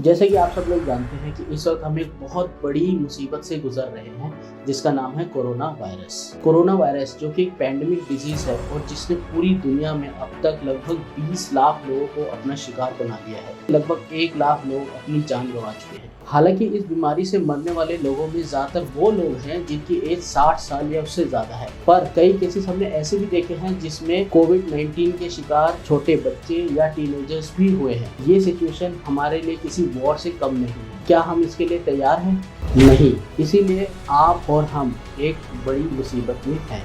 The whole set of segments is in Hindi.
जैसे कि आप सब लोग जानते हैं कि इस वक्त हम एक बहुत बड़ी मुसीबत से गुजर रहे हैं जिसका नाम है कोरोना वायरस। कोरोना वायरस जो कि एक पैंडेमिक डिजीज है और जिसने पूरी दुनिया में अब तक लगभग 20 लाख लोगों को अपना शिकार बना लिया है। लगभग 1 लाख लोग अपनी जान गंवा चुके हैं। हालांकि इस बीमारी से मरने वाले लोगों में ज्यादातर वो लोग हैं जिनकी एज 60 साल या उससे ज्यादा है, पर कई केसेस हमने ऐसे भी देखे हैं जिसमें कोविड-19 के शिकार छोटे बच्चे या टीनेजर्स भी हुए हैं। ये सिचुएशन हमारे लिए किसी वॉर से कम नहीं है। क्या हम इसके लिए तैयार हैं? नहीं। इसीलिए आप और हम एक बड़ी मुसीबत में हैं।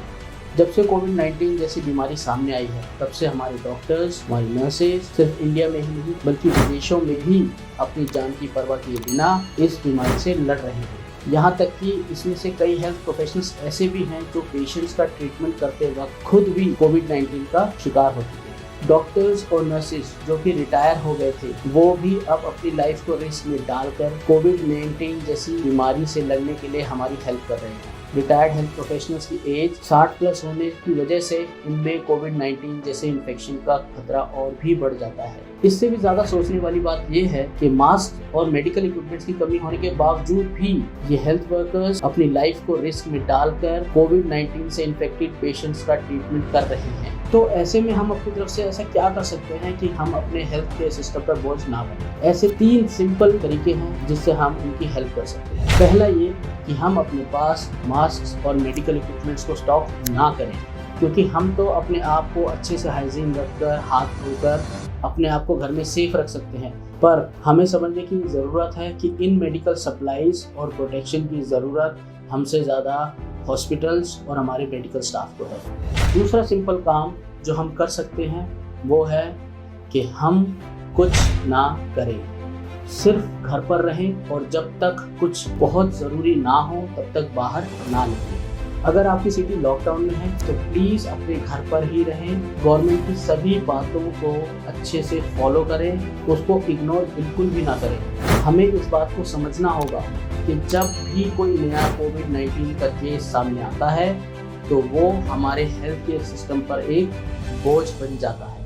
जब से कोविड-19 जैसी बीमारी सामने आई है तब से हमारे डॉक्टर्स, हमारी नर्सेज सिर्फ इंडिया में ही नहीं बल्कि विदेशों में भी अपनी जान की परवाह किए बिना इस बीमारी से लड़ रहे हैं। यहाँ तक कि इसमें से कई हेल्थ प्रोफेशनल्स ऐसे भी हैं जो पेशेंट्स का ट्रीटमेंट करते वक्त खुद भी कोविड-19 का शिकार हो चुके हैं। डॉक्टर्स और नर्सेज जो कि रिटायर हो गए थे वो भी अब अपनी लाइफ को रिस्क में डालकर कोविड-19 जैसी बीमारी से लड़ने के लिए हमारी हेल्प कर रहे हैं। रिटायर्ड हेल्थ प्रोफेशनल्स की एज 60 प्लस होने की वजह से इनमें कोविड-19 जैसे इन्फेक्शन का खतरा और भी बढ़ जाता है। इससे भी ज़्यादा सोचने वाली बात यह है कि मास्क और मेडिकल इक्विपमेंट्स की कमी होने के बावजूद भी ये हेल्थ वर्कर्स अपनी लाइफ को रिस्क में डालकर कोविड-19 से इन्फेक्टेड पेशेंट्स का ट्रीटमेंट कर रहे हैं। तो ऐसे में हम अपनी तरफ से ऐसा क्या कर सकते हैं कि हम अपने हेल्थ केयर सिस्टम पर बोझ ना बने। ऐसे 3 सिंपल तरीके हैं जिससे हम उनकी हेल्प कर सकते हैं। पहला ये कि हम अपने पास मास्क और मेडिकल इक्विपमेंट्स को स्टॉक ना करें, क्योंकि हम तो अपने आप को अच्छे से हाइजीन रखकर हाथ धोकर अपने आप को घर में सेफ रख सकते हैं, पर हमें समझने की ज़रूरत है कि इन मेडिकल सप्लाईज और प्रोटेक्शन की ज़रूरत हमसे ज़्यादा हॉस्पिटल्स और हमारे मेडिकल स्टाफ को है। दूसरा सिंपल काम जो हम कर सकते हैं वो है कि हम कुछ ना करें, सिर्फ घर पर रहें और जब तक कुछ बहुत ज़रूरी ना हो तब तक बाहर ना निकलें। अगर आपकी सिटी लॉकडाउन में है तो प्लीज़ अपने घर पर ही रहें। गवर्नमेंट की सभी बातों को अच्छे से फॉलो करें, उसको इग्नोर बिल्कुल भी ना करें। हमें इस बात को समझना होगा कि जब भी कोई नया कोविड-19 का केस सामने आता है तो वो हमारे हेल्थ केयर सिस्टम पर एक बोझ बन जाता है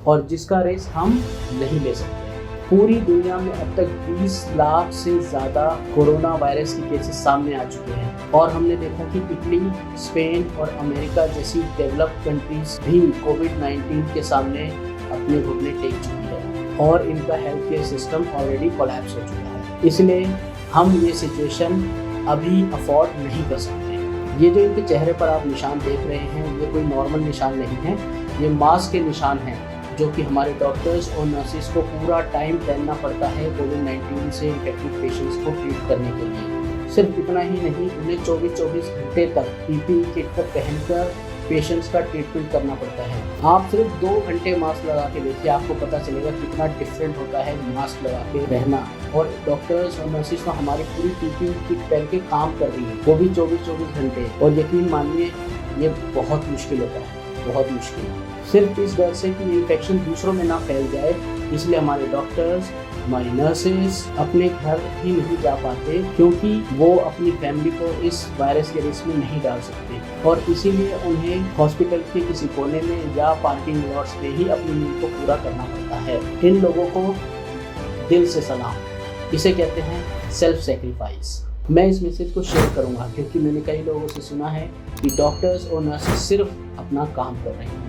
और जिसका रिस्क हम नहीं ले सकते। पूरी दुनिया में अब तक 20 लाख से ज़्यादा कोरोना वायरस के केसेस सामने आ चुके हैं और हमने देखा कि इटली, स्पेन और अमेरिका जैसी डेवलप्ड कंट्रीज भी कोविड-19 के सामने अपने घुटने टेक चुकी है और इनका health care system already collapse हो चुका है। इसलिए हम ये सिचुएशन अभी अफोर्ड नहीं कर सकते। ये जो इनके चेहरे पर आप निशान देख रहे हैं ये कोई नॉर्मल निशान नहीं है, ये मास्क के निशान हैं जो कि हमारे डॉक्टर्स और नर्सेज को पूरा टाइम पहनना पड़ता है कोविड-19 से इन्फेक्टेड पेशेंट्स को ट्रीट करने के लिए। सिर्फ इतना ही नहीं, उन्हें 24-24 घंटे तक पीपीई किट को पहनकर पेशेंट्स का ट्रीटमेंट करना पड़ता है। आप सिर्फ 2 घंटे मास्क लगा के देखिए, आपको पता चलेगा कितना डिफरेंट होता है मास्क लगा के रहना। और डॉक्टर्स और नर्सेज तो हमारी पूरी पीपीई किट पहन के काम कर रही है, वो भी 24-24 घंटे। और यकीन मानिए ये बहुत मुश्किल होता है, बहुत मुश्किल। सिर्फ इस डर से कि इन्फेक्शन दूसरों में ना फैल जाए इसलिए हमारे डॉक्टर्स, हमारी नर्सेज अपने घर ही नहीं जा पाते, क्योंकि वो अपनी फैमिली को इस वायरस के रिस्क में नहीं डाल सकते और इसीलिए उन्हें हॉस्पिटल के किसी कोने में या पार्किंग लॉट्स पे ही अपनी नीड को पूरा करना पड़ता है। इन लोगों को दिल से सलाम। इसे कहते हैं सेल्फ सेक्रीफाइस। मैं इस मैसेज को शेयर करूंगा क्योंकि मैंने कई लोगों से सुना है कि डॉक्टर्स और नर्सेज सिर्फ अपना काम कर रहे हैं।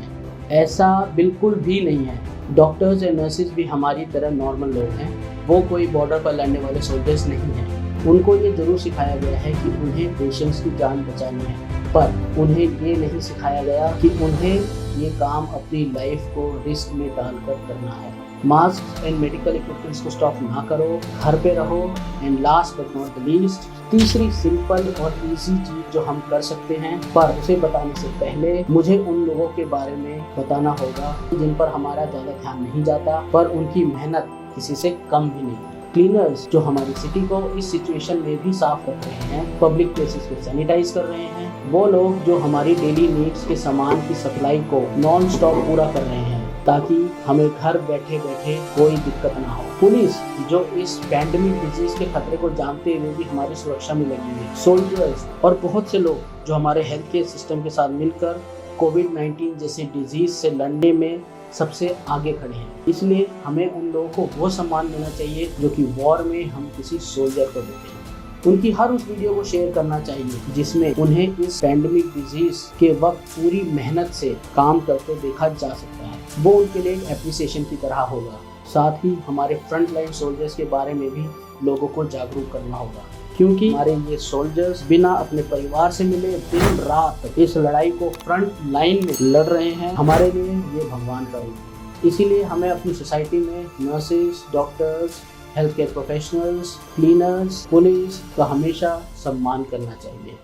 ऐसा बिल्कुल भी नहीं है। डॉक्टर्स और नर्सेज भी हमारी तरह नॉर्मल लोग हैं, वो कोई बॉर्डर पर लड़ने वाले सोल्जर्स नहीं हैं। उनको ये ज़रूर सिखाया गया है कि उन्हें पेशेंट्स की जान बचानी है, पर उन्हें ये नहीं सिखाया गया कि उन्हें ये काम अपनी लाइफ को रिस्क में डालकर करना है। मास्क एंड मेडिकल इक्विपमेंट्स को स्टॉक ना करो, घर पे रहो। And last but not the least, तीसरी सिंपल और इजी चीज जो हम कर सकते हैं, पर उसे बताने से पहले मुझे उन लोगों के बारे में बताना होगा जिन पर हमारा ज़्यादा ध्यान नहीं जाता पर उनकी मेहनत किसी से कम भी नहीं। क्लीनर्स जो हमारी सिटी को इस सिचुएशन में भी साफ रख रहे हैं, पब्लिक प्लेसेस को सैनिटाइज कर रहे हैं, वो लोग जो हमारी डेली नीड्स के सामान की सप्लाई को नॉन स्टॉप पूरा कर रहे हैं ताकि हमें घर बैठे बैठे कोई दिक्कत ना हो। पुलिस जो इस पैंडेमिक डिजीज के खतरे को जानते हुए भी हमारी सुरक्षा में लगी है। सोल्जर्स और बहुत से लोग जो हमारे हेल्थ केयर सिस्टम के साथ मिलकर कोविड-19 जैसे डिजीज से लड़ने में सबसे आगे खड़े हैं। इसलिए हमें उन लोगों को वो सम्मान देना चाहिए जो कि वॉर में हम किसी सोल्जर को देते हैं। उनकी हर उस वीडियो को शेयर करना चाहिए जिसमें उन्हें इस पैंडेमिक डिजीज के वक्त पूरी मेहनत से काम करते देखा जा सकता है। वो उनके लिए एक एप्रिसिएशन की तरह होगा। साथ ही हमारे फ्रंट लाइन सोल्जर्स के बारे में भी लोगों को जागरूक करना होगा, क्योंकि हमारे ये सोल्जर्स बिना अपने परिवार से मिले दिन रात इस लड़ाई को फ्रंट लाइन में लड़ रहे हैं। हमारे लिए ये भगवान का रूप है। इसीलिए हमें अपनी सोसाइटी में nurses, doctors, health care professionals, cleaners, police का हमेशा सम्मान करना चाहिए।